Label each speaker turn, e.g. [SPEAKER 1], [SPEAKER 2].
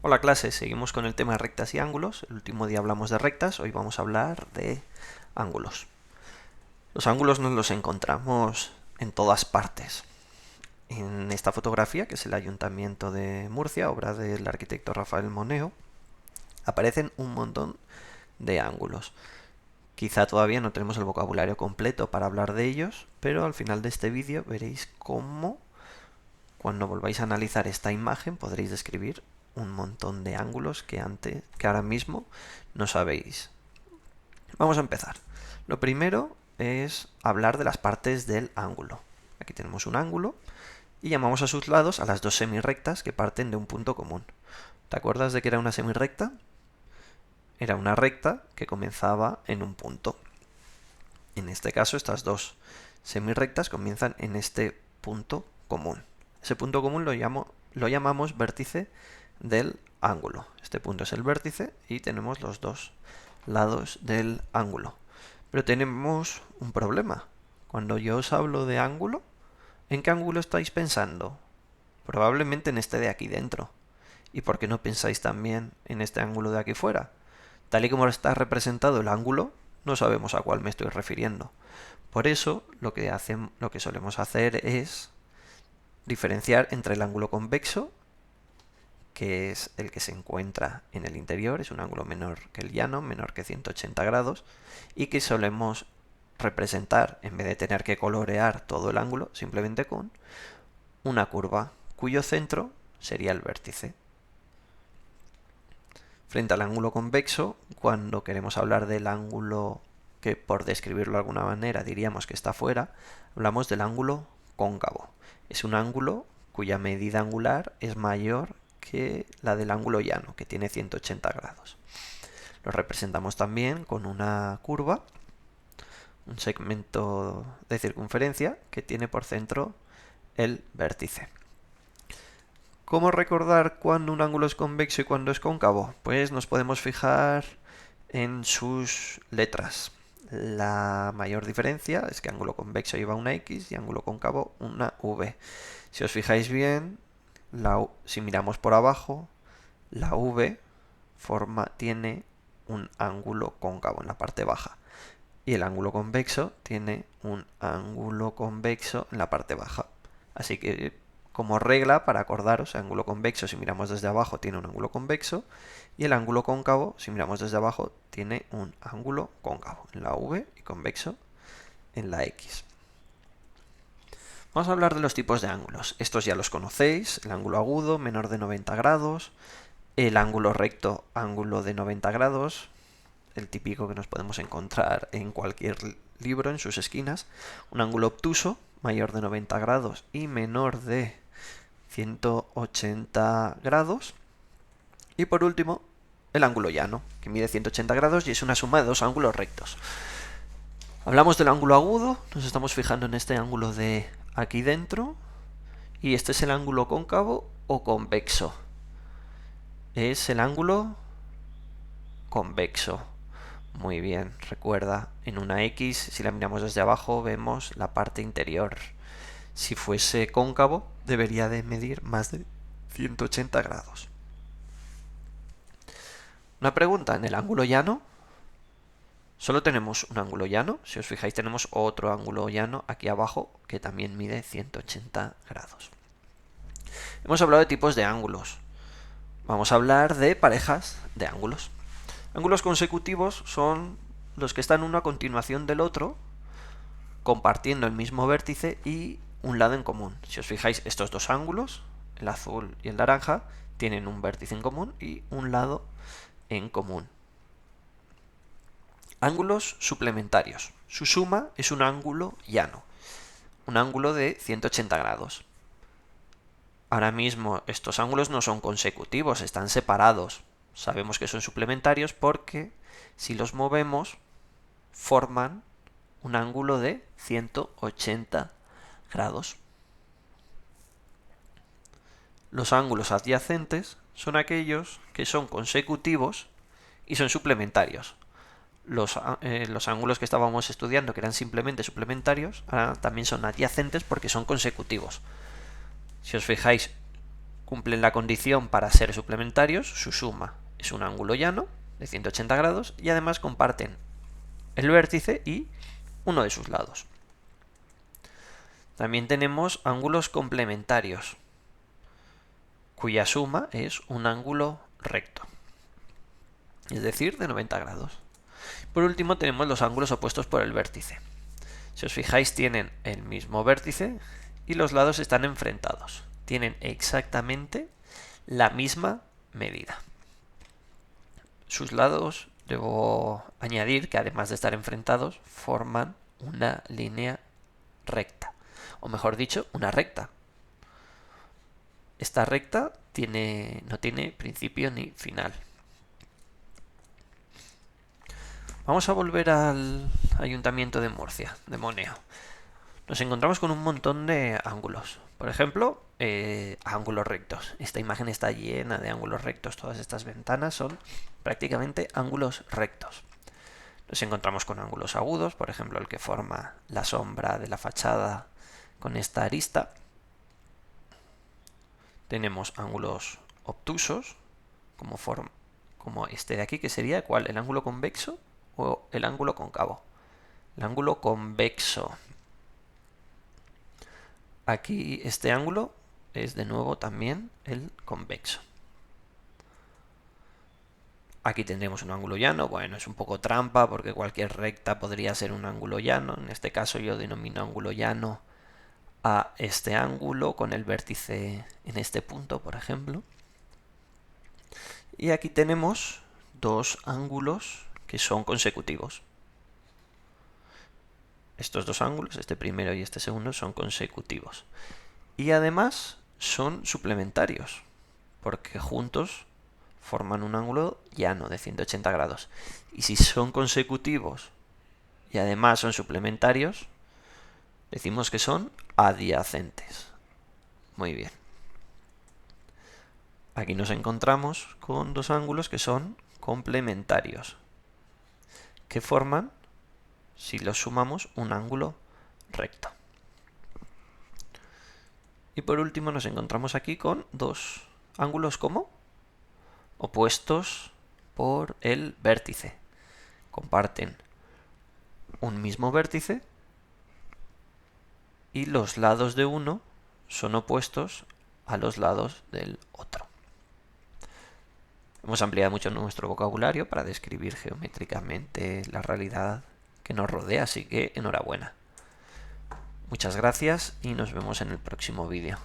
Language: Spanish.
[SPEAKER 1] Hola clase, seguimos con el tema de rectas y ángulos. El último día hablamos de rectas, hoy vamos a hablar de ángulos. Los ángulos nos los encontramos en todas partes. En esta fotografía, que es el Ayuntamiento de Murcia, obra del arquitecto Rafael Moneo, aparecen un montón de ángulos. Quizá todavía no tenemos el vocabulario completo para hablar de ellos, pero al final de este vídeo veréis cómo, cuando volváis a analizar esta imagen, podréis describir un montón de ángulos que ahora mismo no sabéis. Vamos a empezar. Lo primero es hablar de las partes del ángulo. Aquí tenemos un ángulo y llamamos a sus lados a las dos semirrectas que parten de un punto común. ¿Te acuerdas de que era una semirrecta? Era una recta que comenzaba en un punto. En este caso, estas dos semirrectas comienzan en este punto común. Ese punto común lo llamamos vértice del ángulo. Este punto es el vértice y tenemos los dos lados del ángulo. Pero tenemos un problema. Cuando yo os hablo de ángulo, ¿en qué ángulo estáis pensando? Probablemente en este de aquí dentro. ¿Y por qué no pensáis también en este ángulo de aquí fuera? Tal y como está representado el ángulo, no sabemos a cuál me estoy refiriendo. Por eso, lo que solemos hacer es diferenciar entre el ángulo convexo, que es el que se encuentra en el interior, es un ángulo menor que el llano, menor que 180 grados, y que solemos representar, en vez de tener que colorear todo el ángulo, simplemente con una curva cuyo centro sería el vértice. Frente al ángulo convexo, cuando queremos hablar del ángulo que, por describirlo de alguna manera, diríamos que está fuera, hablamos del ángulo cóncavo. Es un ángulo cuya medida angular es mayor que la del ángulo llano, que tiene 180 grados. Lo representamos también con una curva, un segmento de circunferencia que tiene por centro el vértice. ¿Cómo recordar cuándo un ángulo es convexo y cuándo es cóncavo? Pues nos podemos fijar en sus letras. La mayor diferencia es que ángulo convexo lleva una X y ángulo cóncavo una V. Si os fijáis bien, si miramos por abajo, la V tiene un ángulo cóncavo en la parte baja y el ángulo convexo tiene un ángulo convexo en la parte baja. Así que, como regla, para acordaros, el ángulo convexo, si miramos desde abajo, tiene un ángulo convexo, y el ángulo cóncavo, si miramos desde abajo, tiene un ángulo cóncavo en la V y convexo en la X. Vamos a hablar de los tipos de ángulos. Estos ya los conocéis: el ángulo agudo, menor de 90 grados, el ángulo recto, ángulo de 90 grados, el típico que nos podemos encontrar en cualquier libro en sus esquinas, un ángulo obtuso, mayor de 90 grados y menor de 180 grados, y por último, el ángulo llano, que mide 180 grados y es una suma de dos ángulos rectos. Hablamos del ángulo agudo, nos estamos fijando en este ángulo de aquí dentro, y este es el ángulo cóncavo o convexo. Es el ángulo convexo. Muy bien, recuerda, en una X, si la miramos desde abajo, vemos la parte interior. Si fuese cóncavo, debería de medir más de 180 grados. Una pregunta: en el ángulo llano, solo tenemos un ángulo llano. Si os fijáis, tenemos otro ángulo llano aquí abajo que también mide 180 grados. Hemos hablado de tipos de ángulos. Vamos a hablar de parejas de ángulos. Ángulos consecutivos son los que están uno a continuación del otro, compartiendo el mismo vértice y un lado en común. Si os fijáis, estos dos ángulos, el azul y el naranja, tienen un vértice en común y un lado en común. Ángulos suplementarios. Su suma es un ángulo llano, un ángulo de 180 grados. Ahora mismo estos ángulos no son consecutivos, están separados. Sabemos que son suplementarios porque si los movemos forman un ángulo de 180 grados. Los ángulos adyacentes son aquellos que son consecutivos y son suplementarios. Los ángulos que estábamos estudiando, que eran simplemente suplementarios, ahora también son adyacentes porque son consecutivos. Si os fijáis, cumplen la condición para ser suplementarios, su suma es un ángulo llano de 180 grados y además comparten el vértice y uno de sus lados. También tenemos ángulos complementarios, cuya suma es un ángulo recto, es decir, de 90 grados. Por último tenemos los ángulos opuestos por el vértice. Si os fijáis, tienen el mismo vértice y los lados están enfrentados. Tienen exactamente la misma medida. Sus lados, debo añadir que además de estar enfrentados, forman una línea recta. O mejor dicho, una recta. Esta recta no tiene principio ni final. Vamos a volver al Ayuntamiento de Murcia, de Moneo. Nos encontramos con un montón de ángulos. Por ejemplo, ángulos rectos. Esta imagen está llena de ángulos rectos. Todas estas ventanas son prácticamente ángulos rectos. Nos encontramos con ángulos agudos, por ejemplo, el que forma la sombra de la fachada con esta arista. Tenemos ángulos obtusos, como este de aquí, que sería ¿cuál? ¿El ángulo convexo o el ángulo cóncavo? El ángulo convexo. Aquí este ángulo es de nuevo también el convexo. Aquí tendremos un ángulo llano. Bueno, es un poco trampa porque cualquier recta podría ser un ángulo llano. En este caso yo denomino ángulo llano a este ángulo con el vértice en este punto, por ejemplo. Y aquí tenemos dos ángulos que son consecutivos. Estos dos ángulos, este primero y este segundo, son consecutivos. Y además son suplementarios, porque juntos forman un ángulo llano de 180 grados. Y si son consecutivos y además son suplementarios, decimos que son adyacentes. Muy bien. Aquí nos encontramos con dos ángulos que son complementarios, que forman, si los sumamos, un ángulo recto. Y por último nos encontramos aquí con dos ángulos como opuestos por el vértice. Comparten un mismo vértice y los lados de uno son opuestos a los lados del otro. Hemos ampliado mucho nuestro vocabulario para describir geométricamente la realidad que nos rodea, así que enhorabuena. Muchas gracias y nos vemos en el próximo vídeo.